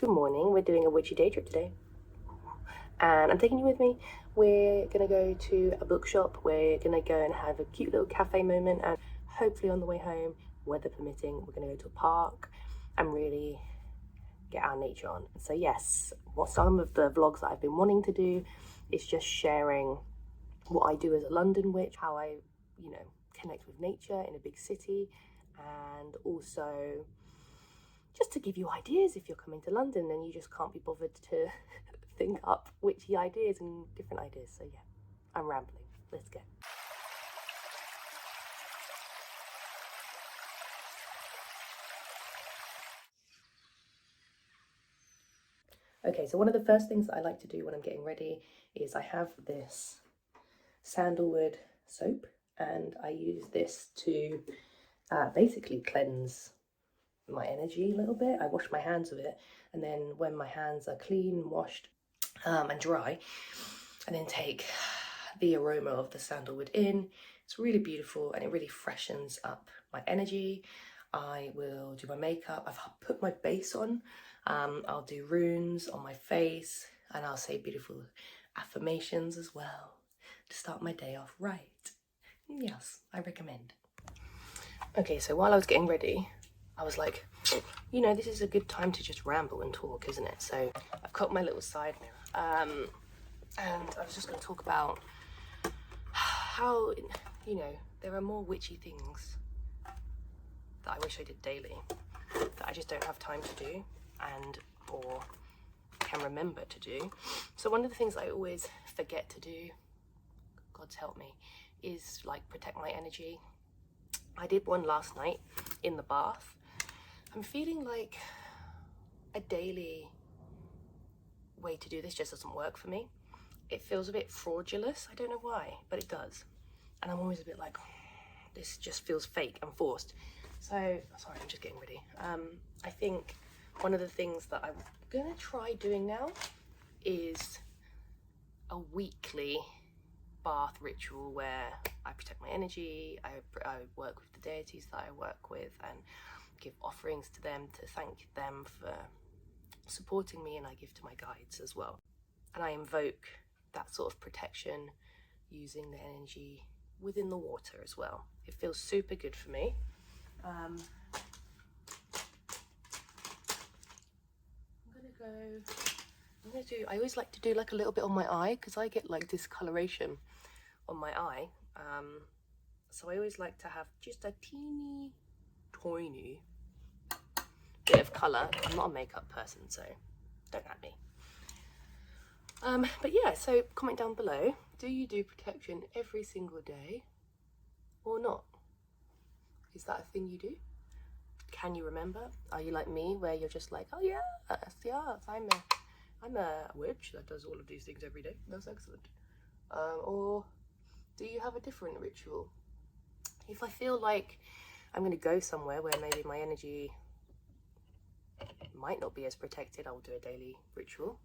Good morning. We're doing a witchy day trip today, and I'm taking you with me. We're gonna go to a bookshop. We're gonna go and have a cute little cafe moment, and hopefully on the way home, weather permitting, we're gonna go to a park and really get our nature on. So yes, what some of the vlogs that I've been wanting to do is just sharing what I do as a London witch, how I, connect with nature in a big city, and also just to give you ideas if you're coming to London and you just can't be bothered to think up witchy ideas and different ideas. So yeah, I'm rambling. Let's go. Okay, so one of the first things that I like to do when I'm getting ready is I have this sandalwood soap, and I use this to basically cleanse my energy a little bit. I wash my hands with it, and then when my hands are clean, washed, and dry, I then take the aroma of the sandalwood in. It's really beautiful and it really freshens up my energy. I will do my makeup. I've put my base on. I'll do runes on my face, and I'll say beautiful affirmations as well to start my day off right. Yes, I recommend. Okay, so while I was getting ready, I was like, this is a good time to just ramble and talk, isn't it? So I've got my little side mirror, and I was just going to talk about how, there are more witchy things that I wish I did daily that I just don't have time to do or can remember to do. So one of the things I always forget to do, God's help me, is like protect my energy. I did one last night in the bath. I'm feeling like a daily way to do this just doesn't work for me. It feels a bit fraudulent. I don't know why, but it does. And I'm always a bit like, this just feels fake and forced. So, sorry, I'm just getting ready. I think one of the things that I'm gonna try doing now is a weekly bath ritual where I protect my energy, I work with the deities that I work with and give offerings to them to thank them for supporting me, and I give to my guides as well. And I invoke that sort of protection using the energy within the water as well. It feels super good for me. I always like to do like a little bit on my eye because I get like discoloration on my eye. So I always like to have just a teeny tiny bit of colour. I'm not a makeup person, so don't at me. But yeah, so comment down below, do you do protection every single day or not? Is that a thing you do? Can you remember? Are you like me where you're just like, oh yes, I'm a witch that does all of these things every day? That's excellent. Or do you have a different ritual? If I feel like I'm going to go somewhere where maybe my energy might not be as protected, I will do a daily ritual.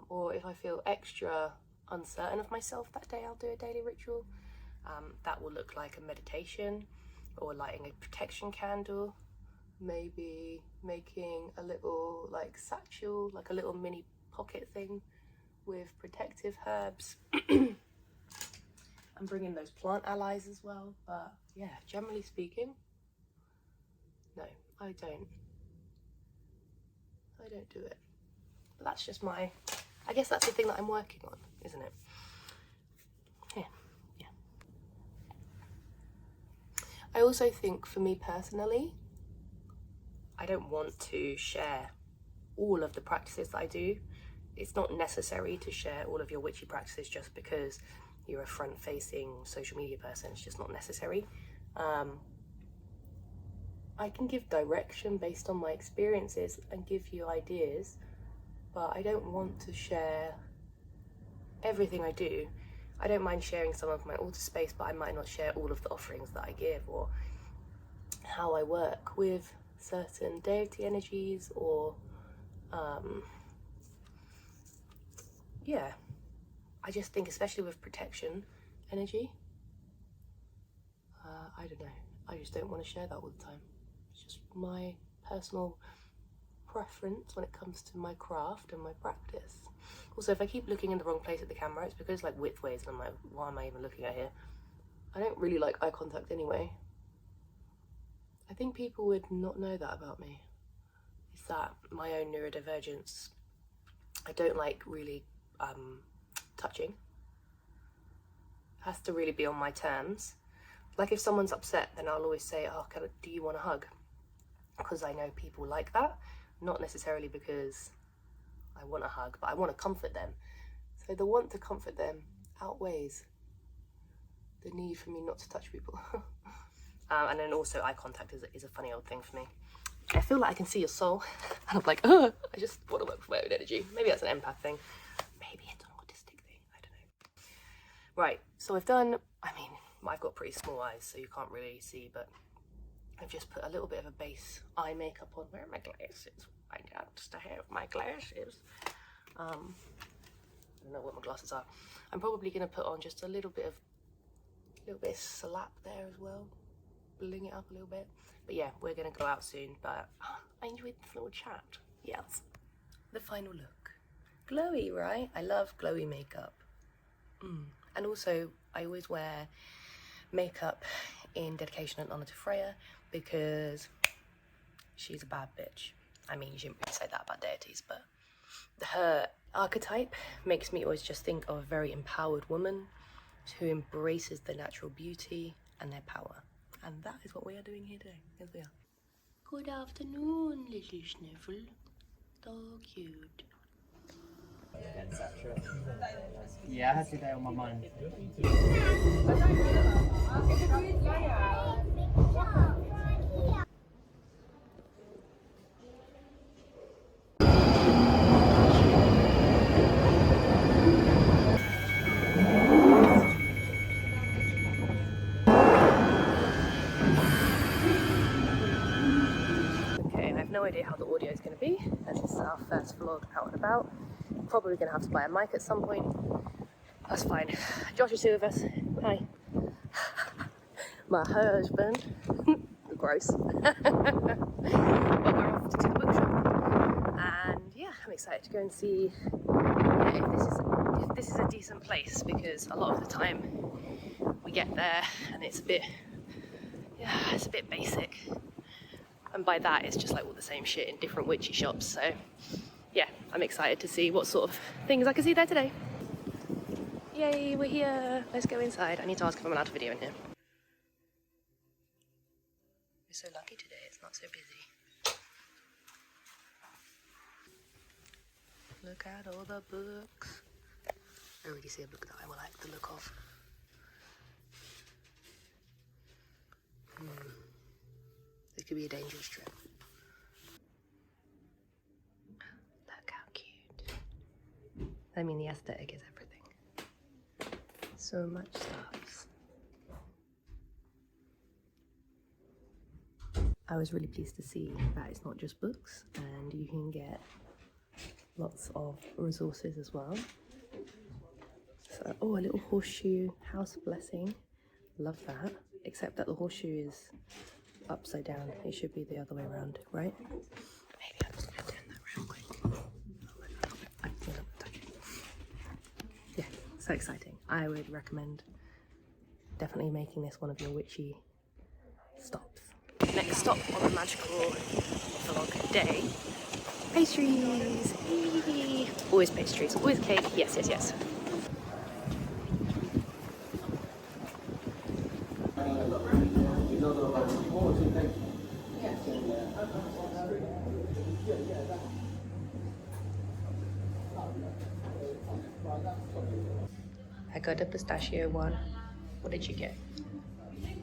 Or if I feel extra uncertain of myself that day, I'll do a daily ritual. That will look like a meditation or lighting a protection candle, maybe making a little like satchel, like a little mini pocket thing with protective herbs. I'm bringing those plant allies as well, but yeah, generally speaking, no, I don't do it. But that's just I guess that's the thing that I'm working on, isn't it? Yeah. I also think for me personally, I don't want to share all of the practices that I do. It's not necessary to share all of your witchy practices just because you're a front-facing social media person. It's just not necessary. I can give direction based on my experiences and give you ideas, but I don't want to share everything I do. I don't mind sharing some of my altar space, but I might not share all of the offerings that I give or how I work with certain deity energies or yeah, I just think especially with protection energy, I don't know, I just don't want to share that all the time. It's just my personal preference when it comes to my craft and my practice. Also, if I keep looking in the wrong place at the camera, it's because like widthways and I'm like, why am I even looking at here? I don't really like eye contact anyway. I think people would not know that about me. Is that my own neurodivergence. I don't like really touching. It has to really be on my terms. Like if someone's upset, then I'll always say, oh, do you want a hug? Because I know people like that. Not necessarily because I want a hug, but I want to comfort them. So the want to comfort them outweighs the need for me not to touch people. And then also eye contact is a funny old thing for me. I feel like I can see your soul, and I'm like, oh, I just want to work with my own energy. Maybe that's an empath thing. Maybe it's an autistic thing. I don't know. Right, so I've got pretty small eyes, so you can't really see, but I've just put a little bit of a base eye makeup on. Where are my glasses? I just have my glasses. I don't know what my glasses are. I'm probably going to put on just a little bit of slap there as well. Bling it up a little bit. But yeah, we're going to go out soon, but I enjoyed this little chat. Yes. The final look. Glowy, right? I love glowy makeup. And also, I always wear makeup in dedication and honour to Freya because she's a bad bitch. I mean, you shouldn't really say that about deities, but her archetype makes me always just think of a very empowered woman who embraces their natural beauty and their power. And that is what we are doing here today. Yes, we are. Good afternoon, little sniffle. So cute. Etc. Yeah, I had today on my mind. Okay, and I have no idea how the audio is going to be, as this is our first vlog out and about. Probably going to have to buy a mic at some point. That's fine. Josh is here with us. Hi. My husband. Gross. But we're off to the bookshop. And yeah, I'm excited to go and see if this is a decent place, because a lot of the time we get there and it's a bit basic. And by that, it's just like all the same shit in different witchy shops. So yeah, I'm excited to see what sort of things I can see there today. Yay, we're here. Let's go inside. I need to ask if I'm allowed to video in here. We're so lucky today, it's not so busy. Look at all the books. I already see a book that I will like the look of. This could be a dangerous trip. Look how cute. I mean, the aesthetic is everything. So much stuff. I was really pleased to see that it's not just books, and you can get lots of resources as well. So, oh, a little horseshoe house blessing. Love that. Except that the horseshoe is upside down. It should be the other way around, right? Maybe I'm just gonna turn that real quick. Yeah, so exciting. I would recommend definitely making this one of your witchy stops. Next stop on the magical vlog day. Pastries! Yay. Always pastries, always cake. Yes, yes, yes. I got a pistachio one. What did you get?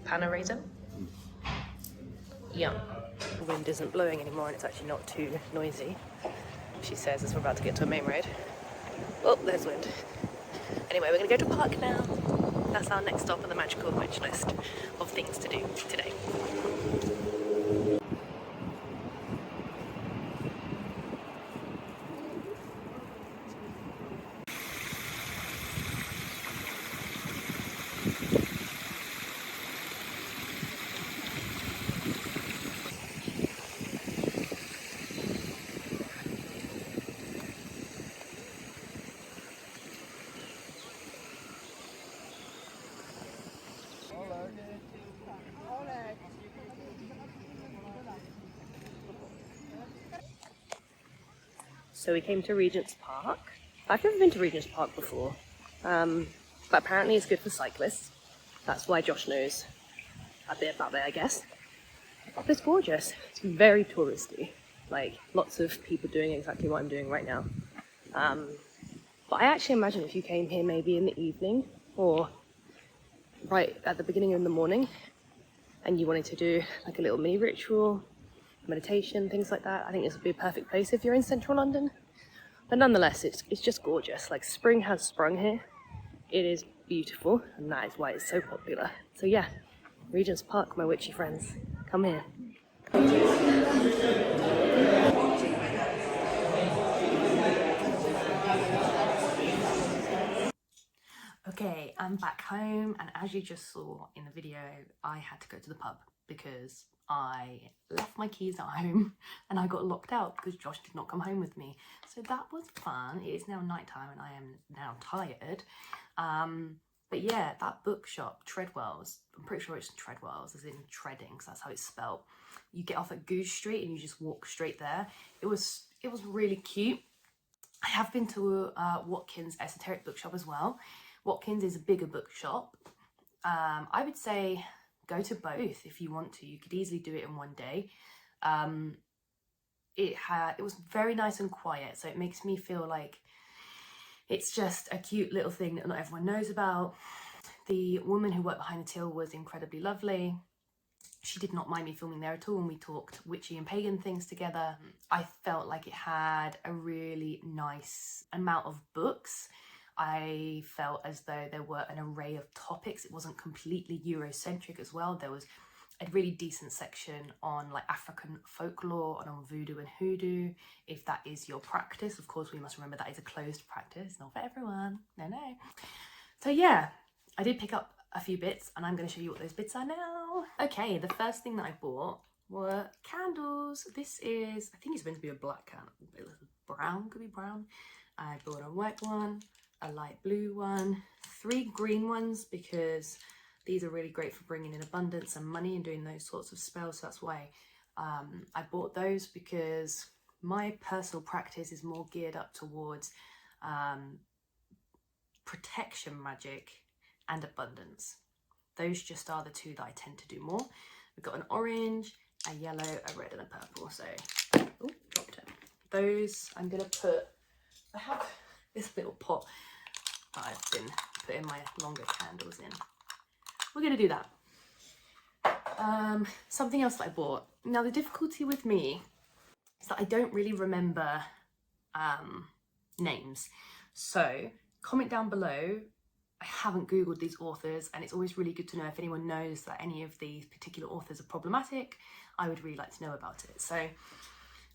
Panna raisin? Yum. The wind isn't blowing anymore and it's actually not too noisy, she says, as we're about to get to a main road. Oh, there's wind. Anyway, we're gonna go to a park now. That's our next stop on the magical witch list of things to do today. So we came to Regents Park. I've never been to Regents Park before, but apparently it's good for cyclists. That's why Josh knows a bit about it, I guess. But it's gorgeous. It's very touristy. Like, lots of people doing exactly what I'm doing right now. But I actually imagine if you came here maybe in the evening or right at the beginning of the morning and you wanted to do like a little mini ritual, meditation, things like that, I think this would be a perfect place if you're in central London. But nonetheless, it's just gorgeous. Like, spring has sprung here. It is beautiful, and that is why it's so popular. So yeah, Regent's Park, my witchy friends, come here. Okay, I'm back home, and as you just saw in the video, I had to go to the pub because I left my keys at home and I got locked out because Josh did not come home with me. So that was fun. It is now nighttime and I am now tired. But yeah, that bookshop, Treadwell's, I'm pretty sure it's Treadwell's, as in treading, because that's how it's spelled. You get off at Goose Street and you just walk straight there. It was really cute. I have been to Watkins Esoteric Bookshop as well. Watkins is a bigger bookshop. I would say go to both if you want to. You could easily do it in one day. It was very nice and quiet, so it makes me feel like it's just a cute little thing that not everyone knows about. The woman who worked behind the till was incredibly lovely. She did not mind me filming there at all, and we talked witchy and pagan things together. I felt like it had a really nice amount of books. I felt as though there were an array of topics. It wasn't completely Eurocentric as well. There was a really decent section on like African folklore and on voodoo and hoodoo, if that is your practice. Of course, we must remember that is a closed practice, not for everyone. No. So yeah, I did pick up a few bits and I'm going to show you what those bits are now. Okay, the first thing that I bought were candles. This is, I think it's meant to be a black candle. Brown, could be brown. I bought a white one, a light blue one, 3 green ones because these are really great for bringing in abundance and money and doing those sorts of spells. So that's why I bought those, because my personal practice is more geared up towards protection magic and abundance. Those just are the 2 that I tend to do more. We've got an orange, a yellow, a red and a purple. So, oh, dropped it. Those I'm gonna put, I have this little pot that I've been putting my longer candles in. We're gonna do that. Something else that I bought. Now the difficulty with me is that I don't really remember names. So comment down below. I haven't Googled these authors, and it's always really good to know if anyone knows that any of these particular authors are problematic. I would really like to know about it. So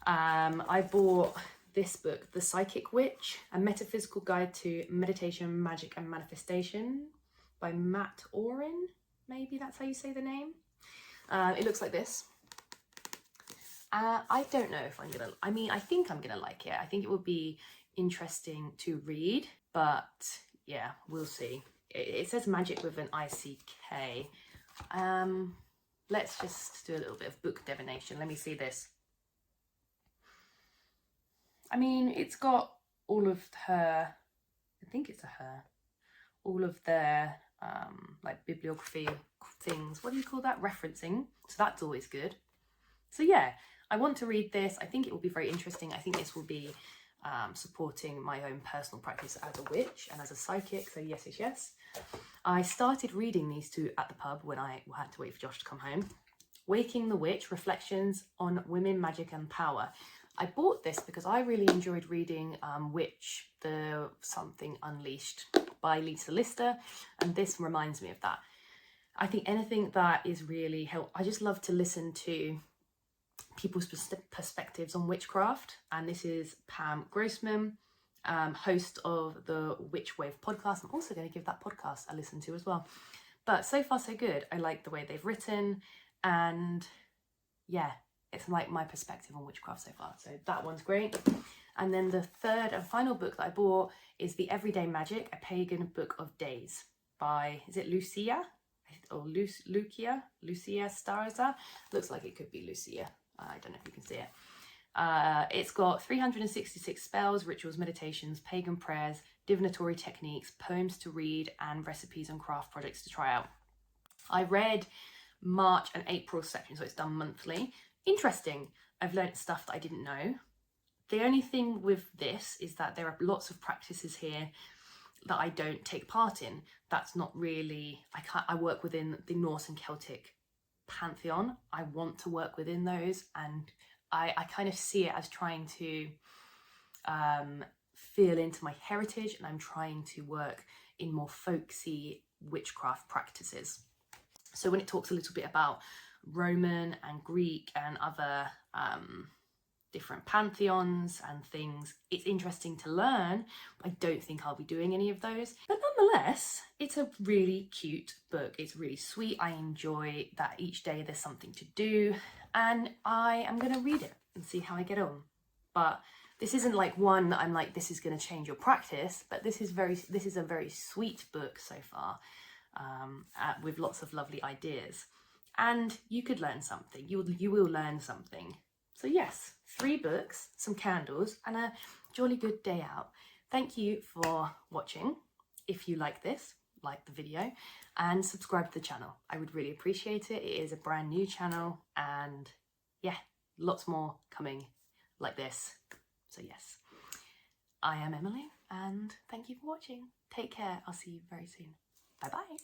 I bought this book, The Psychic Witch, A Metaphysical Guide to Meditation, Magic and Manifestation by Matt Oren. Maybe that's how you say the name. It looks like this. I don't know if I'm gonna, I think I'm gonna like it. I think it would be interesting to read, but yeah, we'll see. It says magic with an ICK. Let's just do a little bit of book divination. Let me see this. I mean, it's got all of her, I think it's a her, all of their like bibliography things. What do you call that? Referencing. So that's always good. So yeah, I want to read this. I think it will be very interesting. I think this will be supporting my own personal practice as a witch and as a psychic. So yes is yes. I started reading these 2 at the pub when I had to wait for Josh to come home. Waking the Witch, Reflections on Women, Magic and Power. I bought this because I really enjoyed reading Witch, the Something Unleashed by Lisa Lister, and this reminds me of that. I think anything that is really helpful, I just love to listen to people's perspectives on witchcraft, and this is Pam Grossman, host of the Witch Wave podcast. I'm also going to give that podcast a listen to as well. But so far so good. I like the way they've written, and yeah, it's like my perspective on witchcraft so far. So that one's great. And then the third and final book that I bought is The Everyday Magic, A Pagan Book of Days by, is it Lucia? Or Lucia Starza? Looks like it could be Lucia. I don't know if you can see it. It's got 366 spells, rituals, meditations, pagan prayers, divinatory techniques, poems to read, and recipes and craft projects to try out. I read March and April section, so it's done monthly. Interesting. I've learnt stuff that I didn't know. The only thing with this is that there are lots of practices here that I don't take part in. That's not really, I work within the Norse and Celtic pantheon. I want to work within those, and I kind of see it as trying to feel into my heritage, and I'm trying to work in more folksy witchcraft practices. So when it talks a little bit about Roman and Greek and other different pantheons and things, it's interesting to learn. I don't think I'll be doing any of those, but nonetheless, it's a really cute book. It's really sweet. I enjoy that each day there's something to do, and I am going to read it and see how I get on. But this isn't like one that I'm like, this is going to change your practice, but this is a very sweet book so far, with lots of lovely ideas, and you could learn something. You will learn something. So yes, 3 books, some candles, and a jolly good day out. Thank you for watching. If you like this, like the video, and subscribe to the channel. I would really appreciate it. It is a brand new channel, and yeah, lots more coming like this. So yes, I am Emily, and thank you for watching. Take care. I'll see you very soon. Bye bye.